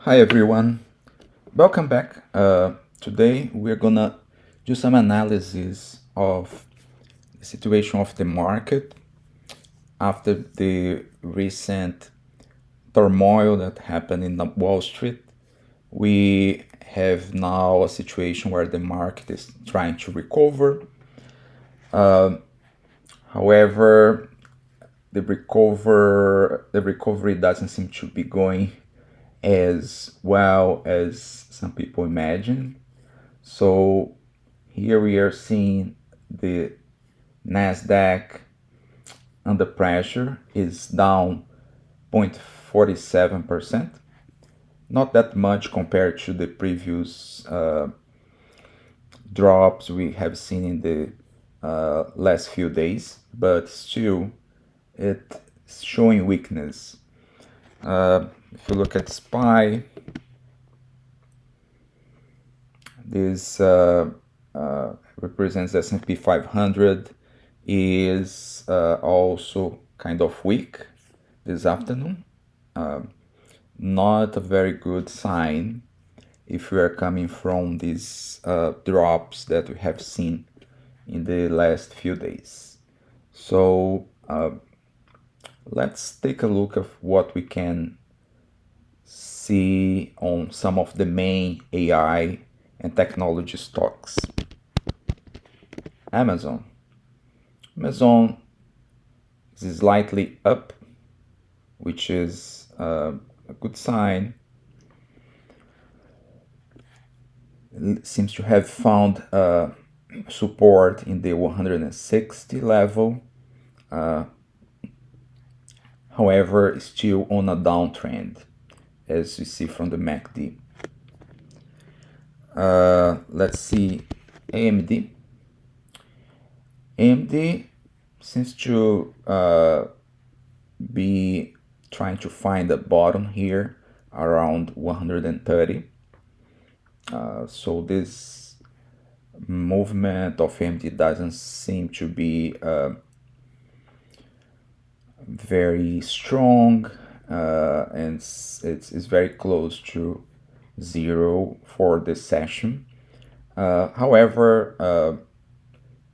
Hi everyone, welcome back. Today we're gonna do some analysis of the situation of the market after the recent turmoil that happened in the Wall Street. We have now a situation where the market is trying to recover. However, the recovery doesn't seem to be going as well as some people imagine. So here we are seeing the Nasdaq under pressure is down 0.47%. Not that much compared to the previous drops we have seen in the last few days, but still it's showing weakness. If you look at SPY, this represents the S&P 500 is also kind of weak this afternoon. Not a very good sign if we are coming from these drops that we have seen in the last few days. So let's take a look at what we can see on some of the main AI and technology stocks. Amazon. Amazon is slightly up, which is a good sign. It seems to have found support in the 160 level. However, still on a downtrend, as you see from the MACD. Let's see AMD. AMD seems to be trying to find a bottom here around 130. So this movement of AMD doesn't seem to be very strong, and it's very close to zero for this session. However,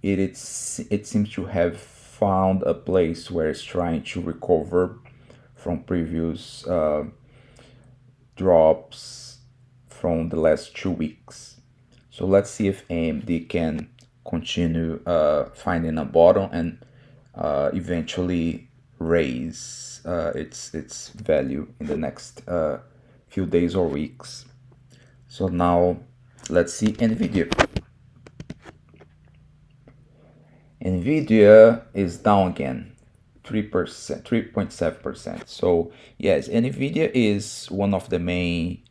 it seems to have found a place where it's trying to recover from previous drops from the last 2 weeks. So let's see if AMD can continue finding a bottom and eventually raise its value in the next few days or weeks. So now let's see NVIDIA. NVIDIA is down again, 3%, 3.7%. So yes, NVIDIA is one of the main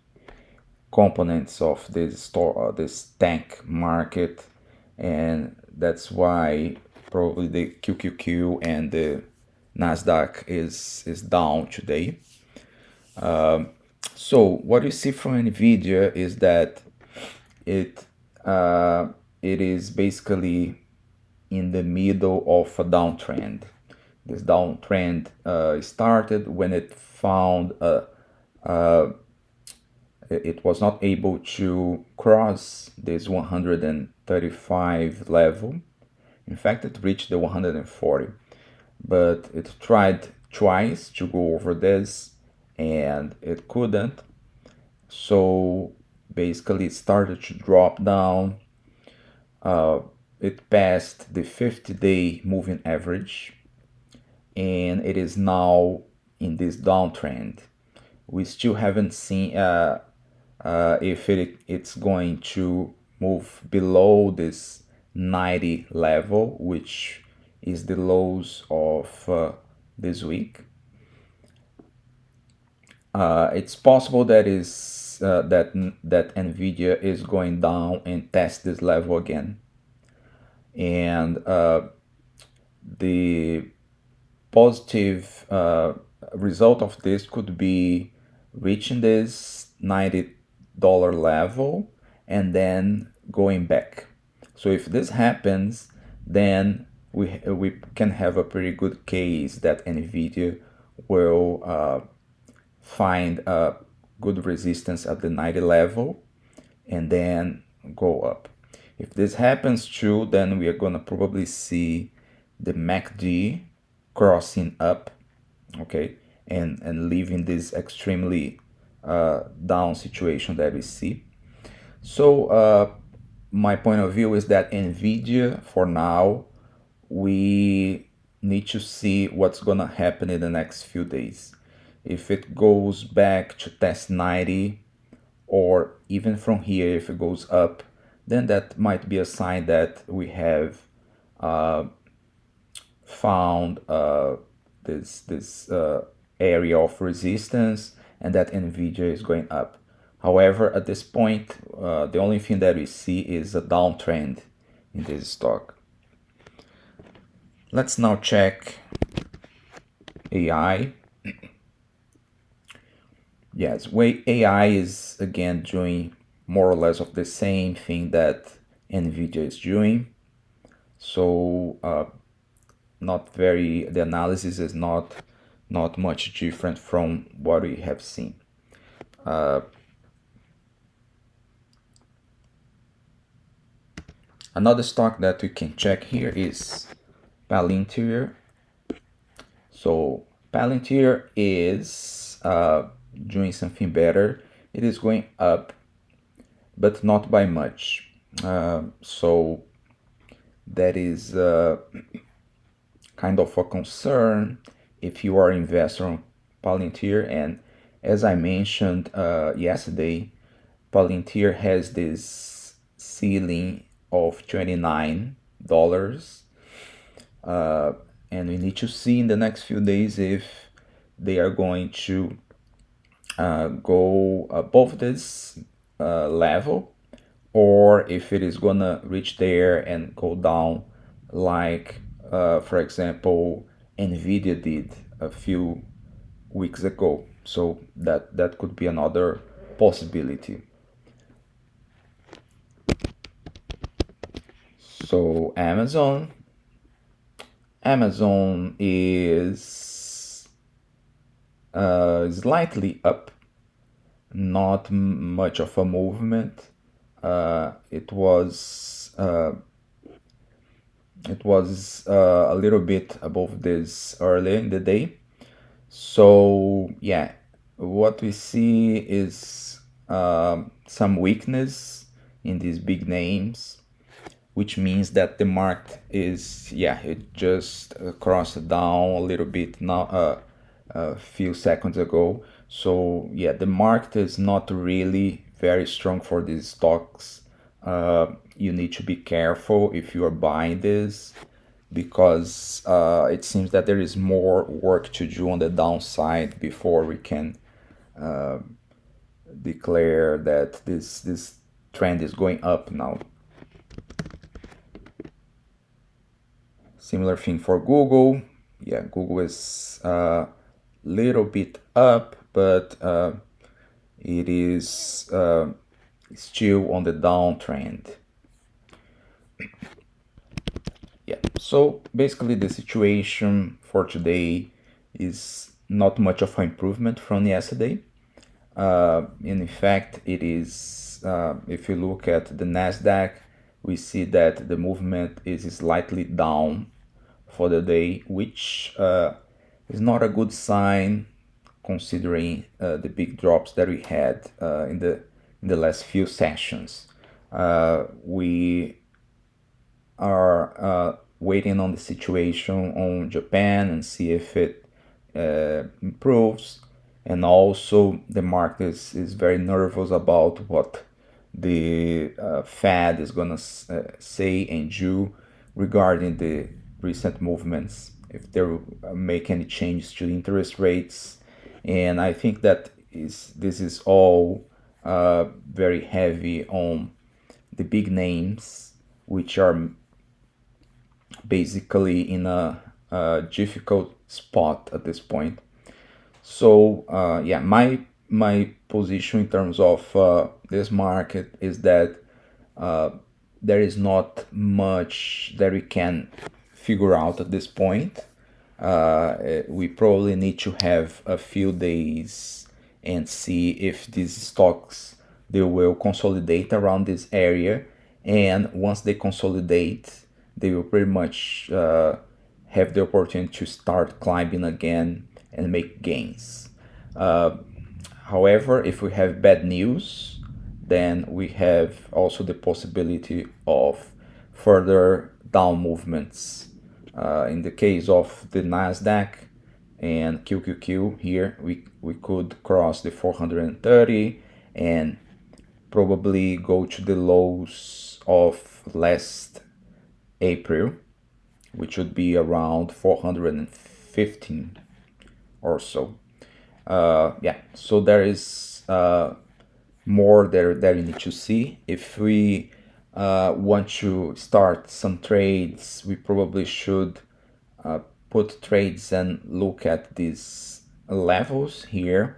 components of this tank market, and that's why probably the QQQ and the Nasdaq is down today. So what you see from NVIDIA is that it is basically in the middle of a downtrend. This downtrend started when it found it was not able to cross this 135 level. In fact, it reached the 140, but it tried twice to go over this and it couldn't. So basically it started to drop down. It passed the 50-day moving average, and it is now in this downtrend. We still haven't seen if it's going to move below this 90 level, which is the lows of this week. It's possible that that Nvidia is going down and test this level again, and the positive result of this could be reaching this $90 level and then going back. So if this happens, then we can have a pretty good case that Nvidia will find a good resistance at the 90 level and then go up. If this happens too, then we are gonna probably see the MACD crossing up, okay, and leaving this extremely down situation that we see. So my point of view is that NVIDIA, for now, we need to see what's gonna happen in the next few days. If it goes back to test 90, or even from here, if it goes up, then that might be a sign that we have found this area of resistance and that NVIDIA is going up. However, at this point, the only thing that we see is a downtrend in this stock. Let's now check AI. Yes, AI is again doing more or less of the same thing that NVIDIA is doing. So the analysis is not much different from what we have seen. Another stock that we can check here is Palantir. So Palantir is doing something better. It is going up, but not by much. So that is kind of a concern if you are an investor on Palantir. And as I mentioned yesterday, Palantir has this ceiling of $29. And we need to see in the next few days if they are going to go above this level, or if it is gonna reach there and go down like for example NVIDIA did a few weeks ago. So that could be another possibility. So Amazon is slightly up, not much of a movement. It was a little bit above this earlier in the day. So yeah, what we see is some weakness in these big names, which means that the market is, it just crossed down a little bit now a few seconds ago. So yeah, the market is not really very strong for these stocks. You need to be careful if you are buying this, because it seems that there is more work to do on the downside before we can declare that this trend is going up now. Similar thing for Google. Yeah, Google is a little bit up, but it is still on the downtrend. Yeah, so basically the situation for today is not much of an improvement from yesterday. In fact, it is, if you look at the Nasdaq, we see that the movement is slightly down for the day, which is not a good sign considering the big drops that we had in the last few sessions. We are waiting on the situation on Japan and see if it improves. And also the market is very nervous about what the Fed is gonna say and do regarding the recent movements, if they will make any changes to interest rates. And I think that this is all very heavy on the big names, which are basically in a difficult spot at this point. So yeah, my position in terms of this market is that there is not much that we can figure out at this point. We probably need to have a few days and see if these stocks they will consolidate around this area, and once they consolidate, they will pretty much have the opportunity to start climbing again and make gains. However, if we have bad news, then we have also the possibility of further down movements. In the case of the Nasdaq and QQQ here, we could cross the 430 and probably go to the lows of last April, which would be around 415 or so. Yeah, so there is more there that you need to see. If we want to start some trades, we probably should put trades and look at these levels here.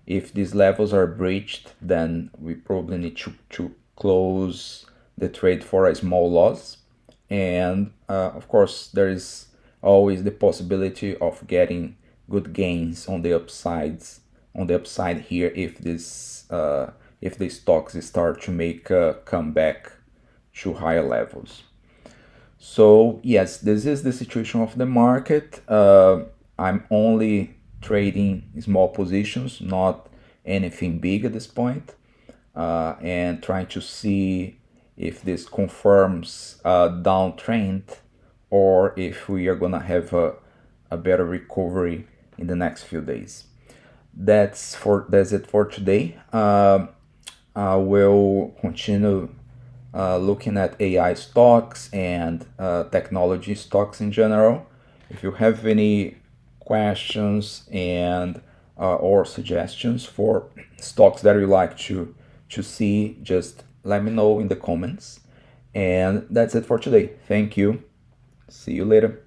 If these levels are breached, then we probably need to close the trade for a small loss. And of course, there is always the possibility of getting good gains on the upside here if the stocks start to make a comeback to higher levels. So yes, this is the situation of the market. I'm only trading small positions, not anything big at this point, and trying to see if this confirms a downtrend or if we are gonna have a better recovery in the next few days. That's it for today. I will continue looking at AI stocks and technology stocks in general. If you have any questions and or suggestions for stocks that you like to see, just let me know in the comments. And that's it for today. Thank you. See you later.